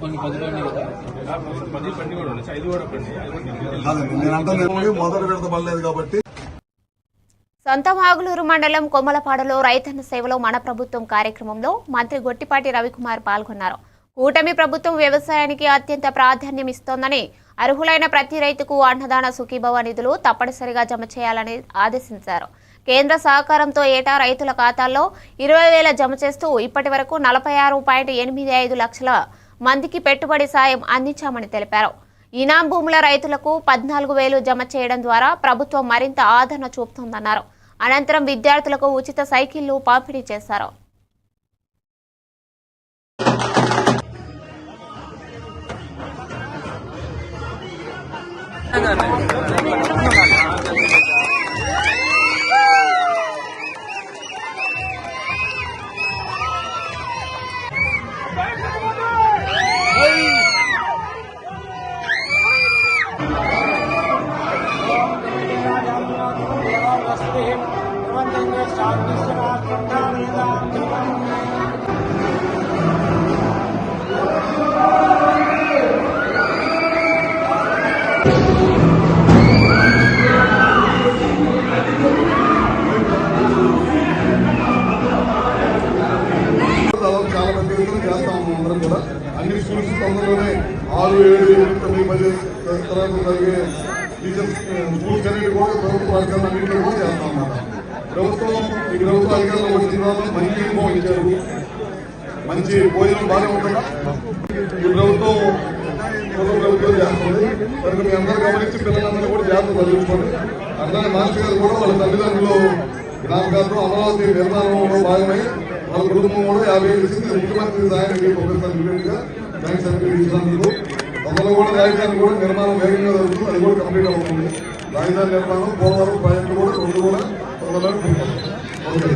కొన్ని 10 పండి కూడా ఉండొచ్చు, 5 కూడా పండి. మొదటి విడత పడలేదు కాబట్టి. సంతమాగులూరు మండలం కొమ్మలపాడలో రైతన్న సేవలో మన ప్రభుత్వం కార్యక్రమంలో మంత్రి గొట్టిపాటి రవికుమార్ పాల్గొన్నారు. కూటమి ప్రభుత్వం వ్యవసాయానికి అత్యంత ప్రాధాన్యం ఇస్తోందని, అర్హులైన ప్రతి రైతుకు అన్నదాన సుఖీభవ నిధులు తప్పనిసరిగా జమ చేయాలని ఆదేశించారు. కేంద్ర సహకారంతో ఏటా రైతుల ఖాతాల్లో 20,000 జమ చేస్తూ ఇప్పటి వరకు 46.85 లక్షల మందికి పెట్టుబడి సాయం అందించామని తెలిపారు. ఇనాం భూముల రైతులకు 14,000 జమ చేయడం ద్వారా ప్రభుత్వం మరింత ఆదరణ చూపుతోందన్నారు. అనంతరం విద్యార్థులకు ఉచిత సైకిళ్లు పంపిణీ చేశారు. అన్ని స్కూల్స్ తొందరలోనే 6, 7, 8, 9, 10 తరగతి కలిగే టీచర్స్ స్కూల్స్ అనేది కూడా ప్రభుత్వ అధికారులు అన్నింటిలో కూడా చేస్తాం అన్నమాట. ఈ ప్రభుత్వం అధికారులు వచ్చిన తర్వాత మంచి అనుభవం ఇచ్చారు, మంచి భోజనం బాగా ఉంటుంది. ఈ ప్రభుత్వం చేస్తుంది. కనుక మీ అందరూ గమనించి పిల్లలందరూ కూడా జాగ్రత్త చదువుకోండి. అట్లానే మాస్టర్ గారు కూడా వాళ్ళ తల్లిదండ్రులు జ్ఞాపకాలతో అమరావతి నిర్మాణంలో భాగమై వాళ్ళ కుటుంబం కూడా 50,000 ఇచ్చింది. ముఖ్యమంత్రి సాయానికి ఒకసారి థ్యాంక్స్ ఇచ్చినందుకు. తొందరలో కూడా రాజధాని కూడా నిర్మాణం వేగంగా జరుగుతుంది, అది కూడా కంప్లీట్ అవుతుంది. రాజధాని నిర్మాణం పోలవరం ప్రాజెక్టు కూడా 2 కూడా తొందరలో ఓకే.